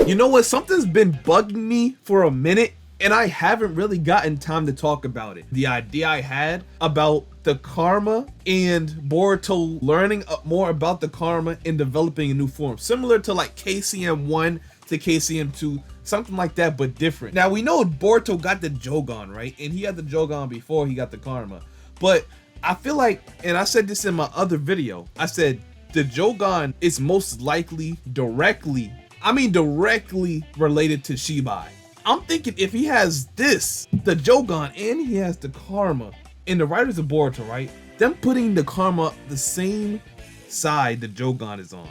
You know what? Something's been bugging me for a minute, and I haven't really gotten time to talk about it. The idea I had about the karma and Boruto learning more about the karma and developing a new form, similar to like KCM1 to KCM2, something like that, but different. Now we know Boruto got the Jogan, right? And he had the Jogan before he got the karma. But I feel like, and I said this in my other video, I said the Jogan is most likely directly related to Shibai. I'm thinking if he has this, the Jogan, and he has the karma, and the writers of Boruto, right? Them putting the karma the same side the Jogan is on.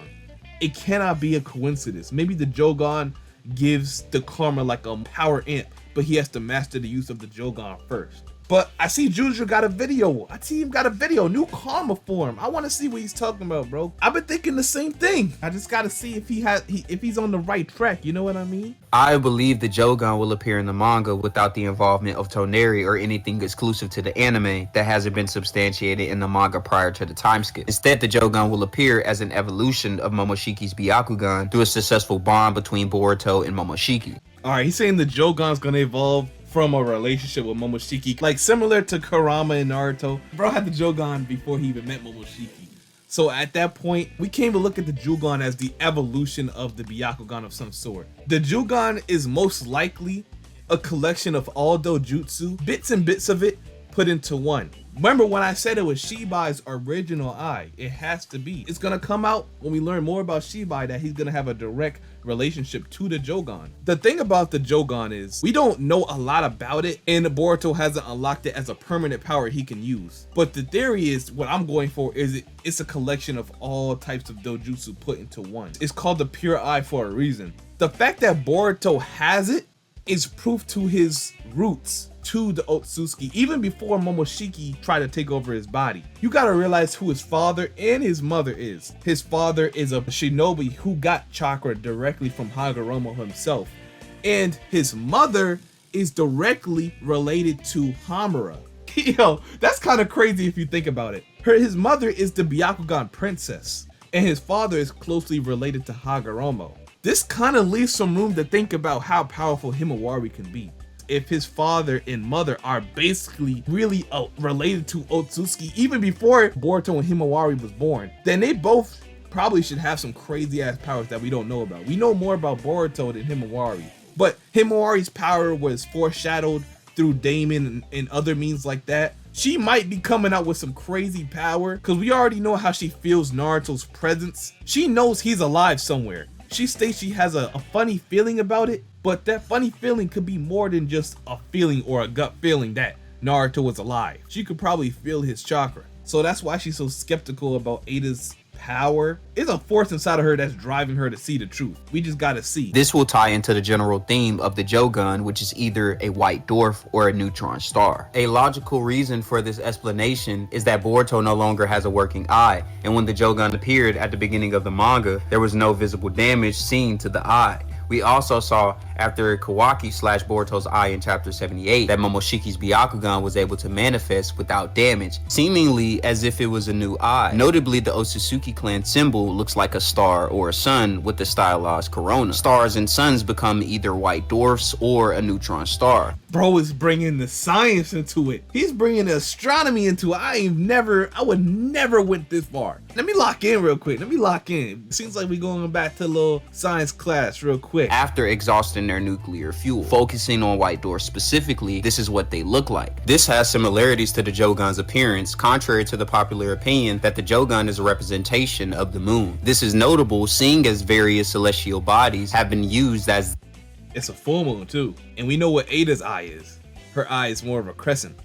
It cannot be a coincidence. Maybe the Jogan gives the karma like a power amp, but he has to master the use of the Jogan first. But I see Juju got a video. I see him got a video, new karma form. I want to see what he's talking about, bro. I've been thinking the same thing. I just got to see if if he's on the right track. You know what I mean? I believe the Jogan will appear in the manga without the involvement of Toneri or anything exclusive to the anime that hasn't been substantiated in the manga prior to the time skip. Instead, the Jogan will appear as an evolution of Momoshiki's Byakugan through a successful bond between Boruto and Momoshiki. All right, he's saying the Jogan's gonna evolve from a relationship with Momoshiki, like similar to Kurama and Naruto. Bro had the Jogan before he even met Momoshiki. So at that point, we came to look at the Jogan as the evolution of the Byakugan of some sort. The Jogan is most likely a collection of all dojutsu, bits and bits of it put into one. Remember when I said it was Shibai's original eye? It has to be. It's gonna come out when we learn more about Shibai that he's gonna have a direct relationship to the Jogan. The thing about the Jogan is we don't know a lot about it, and Boruto hasn't unlocked it as a permanent power he can use. But the theory is, what I'm going for is it's a collection of all types of dojutsu put into one. It's called the pure eye for a reason. The fact that Boruto has it is proof to his roots to the Otsutsuki, even before Momoshiki tried to take over his body. You gotta realize who his father and his mother is. His father is a shinobi who got chakra directly from Hagoromo himself, and his mother is directly related to Hamura. Yo, that's kind of crazy if you think about it. His mother is the Byakugan princess, and his father is closely related to Hagoromo. This kind of leaves some room to think about how powerful Himawari can be. If his father and mother are basically really related to Otsutsuki even before Boruto and Himawari was born, then they both probably should have some crazy ass powers that we don't know about. We know more about Boruto than Himawari, but Himawari's power was foreshadowed through Damon and other means like that. She might be coming out with some crazy power because we already know how she feels Naruto's presence. She knows he's alive somewhere. She states she has a funny feeling about it, but that funny feeling could be more than just a feeling or a gut feeling that Naruto was alive. She could probably feel his chakra. So that's why she's so skeptical about Ada's power. It's a force inside of her that's driving her to see the truth. We just gotta see. This will tie into the general theme of the Jogan, which is either a white dwarf or a neutron star. A logical reason for this explanation is that Boruto no longer has a working eye, and when the Jogan appeared at the beginning of the manga, there was no visible damage seen to the eye. We also saw after Kawaki slashed Boruto's eye in chapter 78 that Momoshiki's Byakugan was able to manifest without damage, seemingly as if it was a new eye. Notably, the Otsutsuki clan symbol looks like a star or a sun with the stylized corona. Stars and suns become either white dwarfs or a neutron star. Bro is bringing the science into it. He's bringing the astronomy into it. I would never went this far. Let me lock in real quick. Seems like we're going back to a little science class real quick. After exhausting their nuclear fuel, focusing on white dwarfs specifically, this is what they look like. This has similarities to the Jogan's appearance, contrary to the popular opinion that the Jogan is a representation of the moon. This is notable, seeing as various celestial bodies have been used as... It's a full moon too, and we know what Ada's eye is. Her eye is more of a crescent.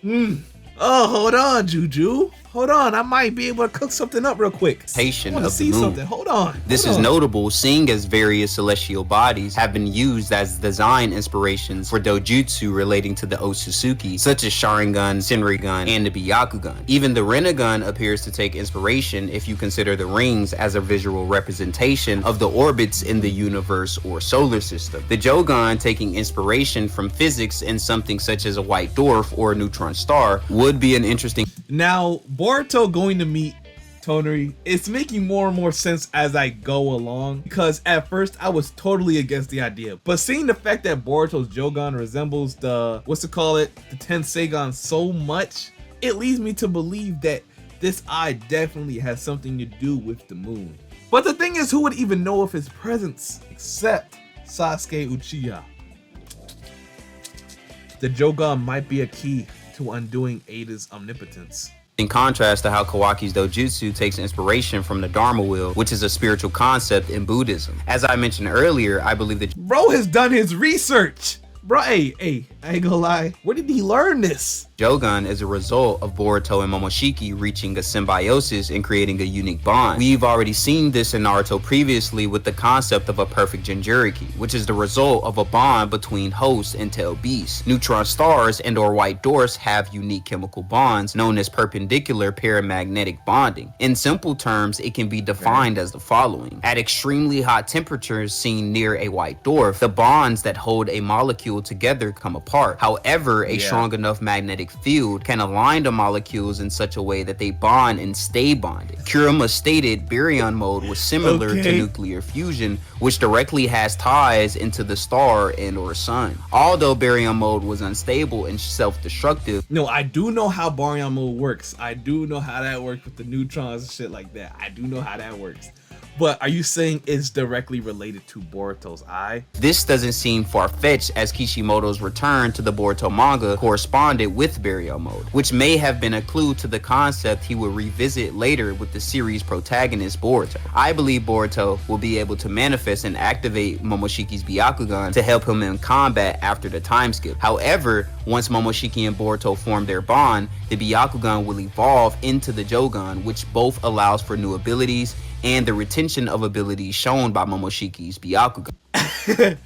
Oh, hold on, Juju. Hold on, I might be able to cook something up real quick. I want to see something. Hold on. This is notable, seeing as various celestial bodies have been used as design inspirations for dojutsu relating to the Otsutsuki, such as Sharingan, Senrigan, and the Byakugan. Even the Rinnegan appears to take inspiration if you consider the rings as a visual representation of the orbits in the universe or solar system. The Jogan taking inspiration from physics in something such as a white dwarf or a neutron star would be an interesting... Now, Boruto going to meet Toneri, it's making more and more sense as I go along, because at first I was totally against the idea, but seeing the fact that Boruto's Jogan resembles the, the Tenseigan so much, it leads me to believe that this eye definitely has something to do with the moon. But the thing is, who would even know of his presence except Sasuke Uchiha? The Jogan might be a key to undoing Ada's omnipotence. In contrast to how Kawaki's dojutsu takes inspiration from the Dharma wheel, which is a spiritual concept in Buddhism. As I mentioned earlier, I believe that bro has done his research. Bro, hey, I ain't gonna lie. Where did he learn this? Jogan is a result of Boruto and Momoshiki reaching a symbiosis and creating a unique bond. We've already seen this in Naruto previously with the concept of a perfect Jinchuriki, which is the result of a bond between host and tail beasts. Neutron stars and or white dwarfs have unique chemical bonds known as perpendicular paramagnetic bonding. In simple terms, it can be defined as the following. At extremely hot temperatures seen near a white dwarf, the bonds that hold a molecule together come apart. However, a strong enough magnetic field can align the molecules in such a way that they bond and stay bonded. Kurama stated baryon mode was similar to nuclear fusion, which directly has ties into the star and or sun. Although baryon mode was unstable and self-destructive. No, I do know how baryon mode works. I do know how that works with the neutrons and shit like that. I do know how that works. But are you saying it's directly related to Boruto's eye? This doesn't seem far-fetched, as Kishimoto's return to the Boruto manga corresponded with baryon mode, which may have been a clue to the concept he will revisit later with the series protagonist Boruto. I believe Boruto will be able to manifest and activate Momoshiki's Byakugan to help him in combat after the time skip. However, once Momoshiki and Boruto form their bond, the Byakugan will evolve into the Jogan, which both allows for new abilities and the retention of abilities shown by Momoshiki's Byakugan.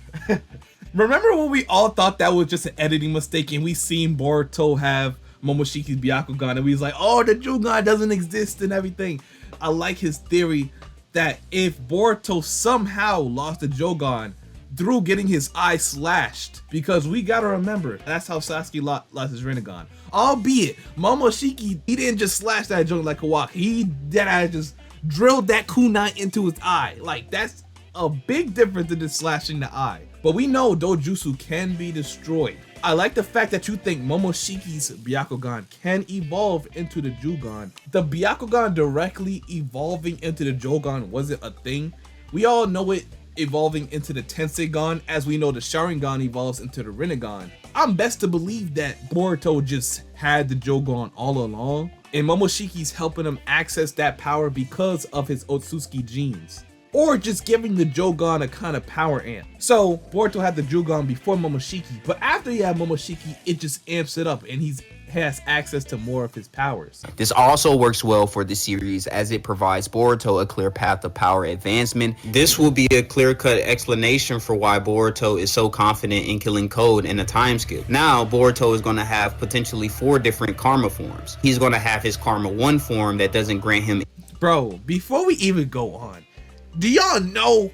Remember when we all thought that was just an editing mistake and we seen Boruto have Momoshiki's Byakugan and we was like, oh, the Jogan doesn't exist and everything? I like his theory that if Boruto somehow lost the Jogan through getting his eye slashed, because we gotta remember, that's how Sasuke lost his Rinnegan. Albeit, Momoshiki, he didn't just slash that joint like Kawaki. He just drilled that kunai into his eye. Like, that's a big difference than just slashing the eye. But we know dojutsu can be destroyed. I like the fact that you think Momoshiki's Byakugan can evolve into the Jogan. The Byakugan directly evolving into the Jogan wasn't a thing. We all know it evolving into the Tenseigan, as we know the Sharingan evolves into the Rinnegan. I'm best to believe that Boruto just had the Jogan all along, and Momoshiki's helping him access that power because of his Otsutsuki genes, or just giving the Jogan a kind of power amp. So Boruto had the Jogan before Momoshiki, but after he had Momoshiki, it just amps it up and he has access to more of his powers. This also works well for the series as it provides Boruto a clear path of power advancement. This will be a clear-cut explanation for why Boruto is so confident in killing Code in a time skip. Now Boruto is going to have potentially 4 different karma forms. He's going to have his karma 1 form that doesn't grant him. Bro, before we even go on, do y'all know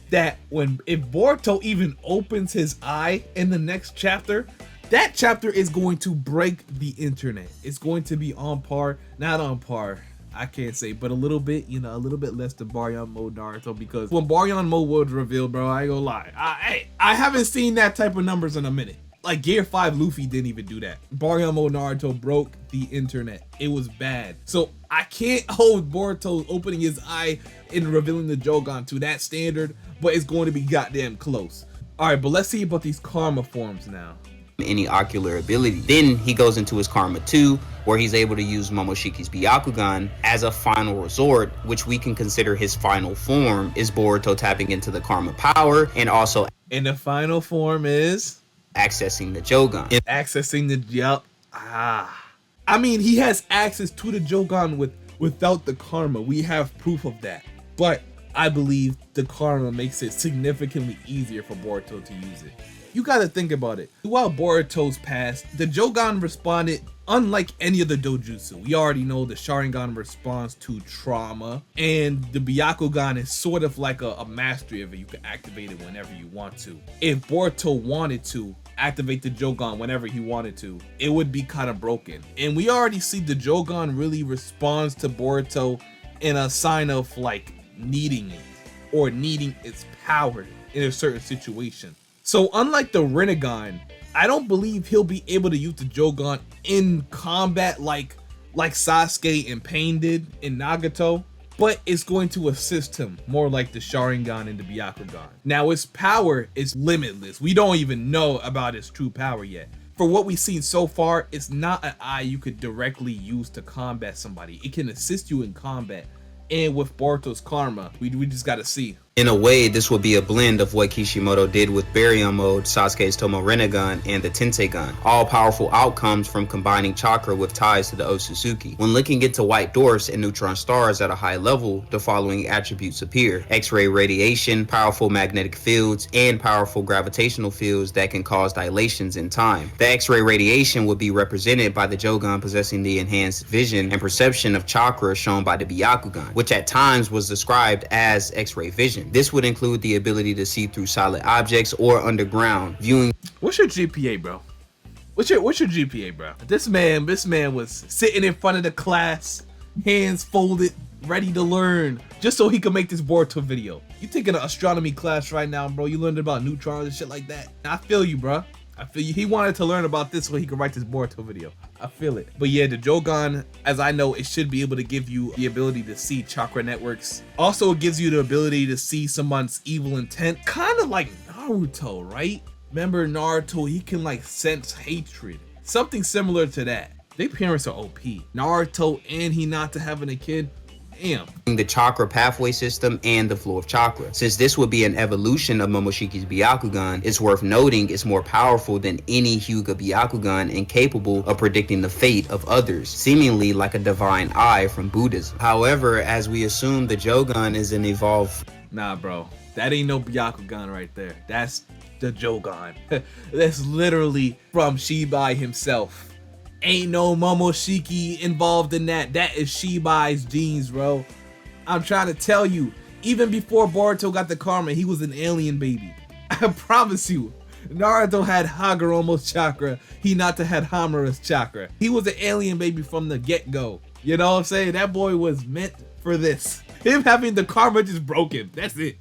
that if Boruto even opens his eye in the next chapter, that chapter is going to break the internet. It's going to be on par, not on par, I can't say, but a little bit, you know, a little bit less than Baryon mode Naruto, because when Baryon mode was revealed, bro, I ain't gonna lie, I haven't seen that type of numbers in a minute. Like Gear 5 Luffy didn't even do that. Baryon mode Naruto broke the internet. It was bad. So I can't hold Boruto opening his eye and revealing the Jogan to that standard, but it's going to be goddamn close. All right, but let's see about these karma forms now. Any ocular ability. Then he goes into his karma 2, where he's able to use Momoshiki's Byakugan as a final resort, which we can consider his final form is Boruto tapping into the karma power, and also and the final form is accessing the Jogan. Accessing the I mean, he has access to the Jogan without the karma. We have proof of that. But I believe the karma makes it significantly easier for Boruto to use it. You gotta think about it. Throughout Boruto's past, the Jogan responded unlike any other dojutsu. We already know the Sharingan responds to trauma, and the Byakugan is sort of like a mastery of it. You can activate it whenever you want to. If Boruto wanted to activate the Jogan whenever he wanted to, it would be kind of broken. And we already see the Jogan really responds to Boruto in a sign of like needing it or needing its power in a certain situation. So unlike the Rinnegan, I don't believe he'll be able to use the Jogan in combat like Sasuke and Pain did in Nagato, but it's going to assist him more like the Sharingan and the Byakugan. Now its power is limitless. We don't even know about its true power yet. For what we've seen so far, it's not an eye you could directly use to combat somebody. It can assist you in combat, and with Boruto's karma, we just gotta see. In a way, this would be a blend of what Kishimoto did with Baryon Mode, Sasuke's Tomo Rinnegan, and the Tensei Gun. All powerful outcomes from combining chakra with ties to the Otsutsuki. When looking into white dwarfs and neutron stars at a high level, the following attributes appear: X-ray radiation, powerful magnetic fields, and powerful gravitational fields that can cause dilations in time. The X-ray radiation would be represented by the Jogan possessing the enhanced vision and perception of chakra shown by the Byakugan, which at times was described as X-ray vision. This would include the ability to see through solid objects or underground viewing. What's your GPA, bro? What's your GPA, bro? This man was sitting in front of the class, hands folded, ready to learn, just so he could make this Boruto video. You taking an astronomy class right now, bro? You learned about neutrons and shit like that. I feel you, bro. I feel you. He wanted to learn about this so he could write this Boruto video. I feel it. But yeah, the Jogan, as I know, it should be able to give you the ability to see chakra networks. Also, it gives you the ability to see someone's evil intent. Kind of like Naruto, right? Remember Naruto, he can like sense hatred. Something similar to that. Their parents are OP. Naruto and Hinata having a kid. Damn. The chakra pathway system and the flow of chakra. Since this would be an evolution of Momoshiki's Byakugan, it's worth noting it's more powerful than any Hyuga Byakugan and capable of predicting the fate of others, seemingly like a divine eye from Buddhism. However, as we assume the Jogan is an evolved... Nah, bro. That ain't no Byakugan right there. That's the Jogan. That's literally from Shibai himself. Ain't no Momoshiki involved in that. That is Shibai's genes, bro. I'm trying to tell you, even before Boruto got the karma, he was an alien baby. I promise you. Naruto had Hagoromo's chakra. Hinata had Hamura's chakra. He was an alien baby from the get-go. You know what I'm saying? That boy was meant for this. Him having the karma just broke him. That's it.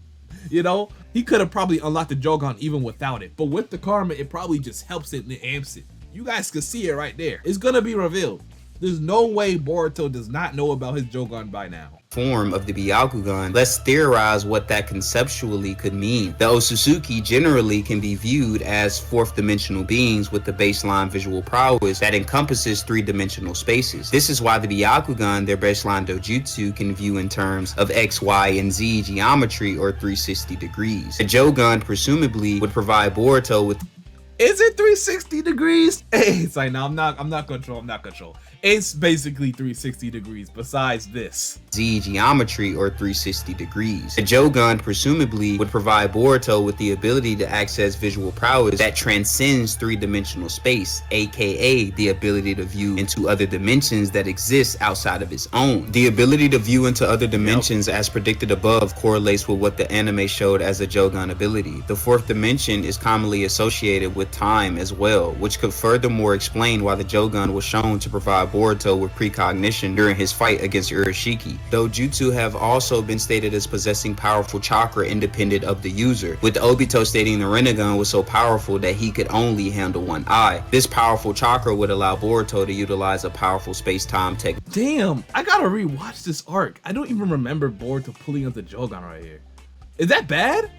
You know? He could have probably unlocked the Jogan even without it. But with the karma, it probably just helps it and it amps it. You guys can see it right there. It's gonna be revealed. There's no way Boruto does not know about his Jogan by now. Form of the Byakugan, let's theorize what that conceptually could mean. The Otsutsuki generally can be viewed as fourth dimensional beings with the baseline visual prowess that encompasses three-dimensional spaces. This is why the Byakugan, their baseline dojutsu, can view in terms of X, Y, and Z geometry or 360 degrees. The Jogan presumably would provide Boruto with... Is it 360 degrees? Hey, it's like, no, I'm not control. It's basically 360 degrees besides this. Z geometry or 360 degrees. The Jogan presumably would provide Boruto with the ability to access visual prowess that transcends three-dimensional space, aka the ability to view into other dimensions that exist outside of his own. The ability to view into other dimensions, as predicted above, correlates with what the anime showed as a Jogan ability. The fourth dimension is commonly associated with time as well, which could furthermore explain why the Jogan was shown to provide Boruto with precognition during his fight against Urashiki. Dojutsu have also been stated as possessing powerful chakra independent of the user, with Obito stating the Rinnegan was so powerful that he could only handle one eye. This powerful chakra would allow Boruto to utilize a powerful space-time technique. Damn, I gotta rewatch this arc. I don't even remember Boruto pulling up the Jogan right here. Is that bad?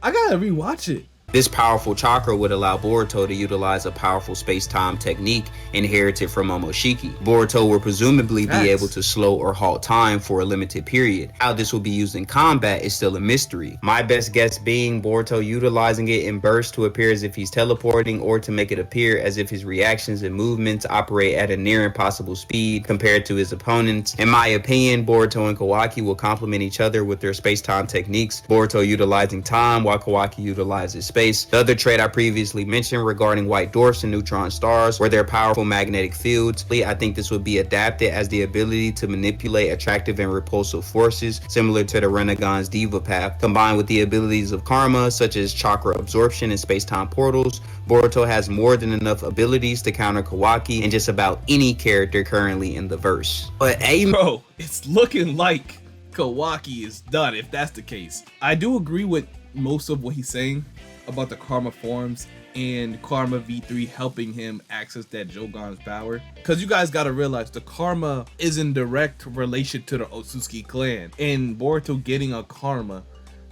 I gotta rewatch it. This powerful chakra would allow Boruto to utilize a powerful space-time technique inherited from Momoshiki. Boruto will presumably be able to slow or halt time for a limited period. How this will be used in combat is still a mystery. My best guess being Boruto utilizing it in bursts to appear as if he's teleporting, or to make it appear as if his reactions and movements operate at a near impossible speed compared to his opponents. In my opinion, Boruto and Kawaki will complement each other with their space-time techniques, Boruto utilizing time while Kawaki utilizes space. space. The other trait I previously mentioned regarding white dwarfs and neutron stars were their powerful magnetic fields. I think this would be adapted as the ability to manipulate attractive and repulsive forces, similar to the Renegon's Diva Path. Combined with the abilities of karma, such as chakra absorption and space-time portals, Boruto has more than enough abilities to counter Kawaki and just about any character currently in the verse. But bro, it's looking like Kawaki is done if that's the case. I do agree with most of what he's saying about the karma forms and Karma V3 helping him access that Jogan's power, because you guys got to realize the karma is in direct relation to the Otsutsuki clan, and Boruto getting a karma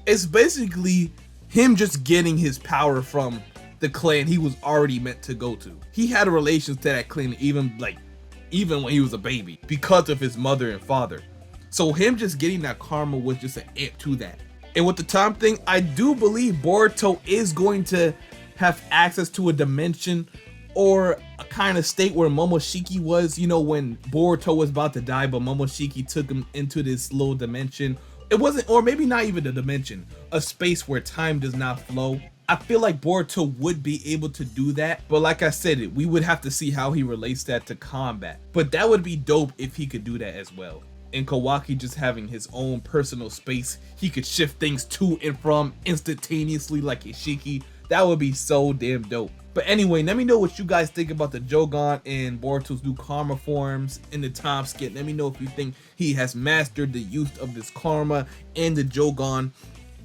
is basically him just getting his power from the clan he was already meant to go to. He had a relation to that clan even when he was a baby because of his mother and father. So him just getting that karma was just an amp to that. And with the time thing, I do believe Boruto is going to have access to a dimension or a kind of state where Momoshiki was, you know, when Boruto was about to die, but Momoshiki took him into this little dimension. It wasn't, or maybe not even a dimension, a space where time does not flow. I feel like Boruto would be able to do that, but like I said, we would have to see how he relates that to combat. But that would be dope if he could do that as well. And Kawaki just having his own personal space, he could shift things to and from instantaneously like Ishiki. That would be so damn dope. But anyway, let me know what you guys think about the Jogan and Boruto's new karma forms in the time skip. Let me know if you think he has mastered the use of this karma and the Jogan.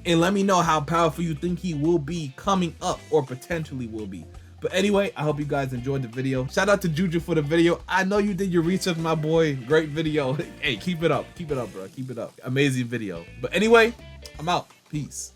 And let me know how powerful you think he will be coming up or potentially will be. But anyway, I hope you guys enjoyed the video. Shout out to Juju for the video. I know you did your research, my boy. Great video. Hey, keep it up. Keep it up, bro. Keep it up. Amazing video. But anyway, I'm out. Peace.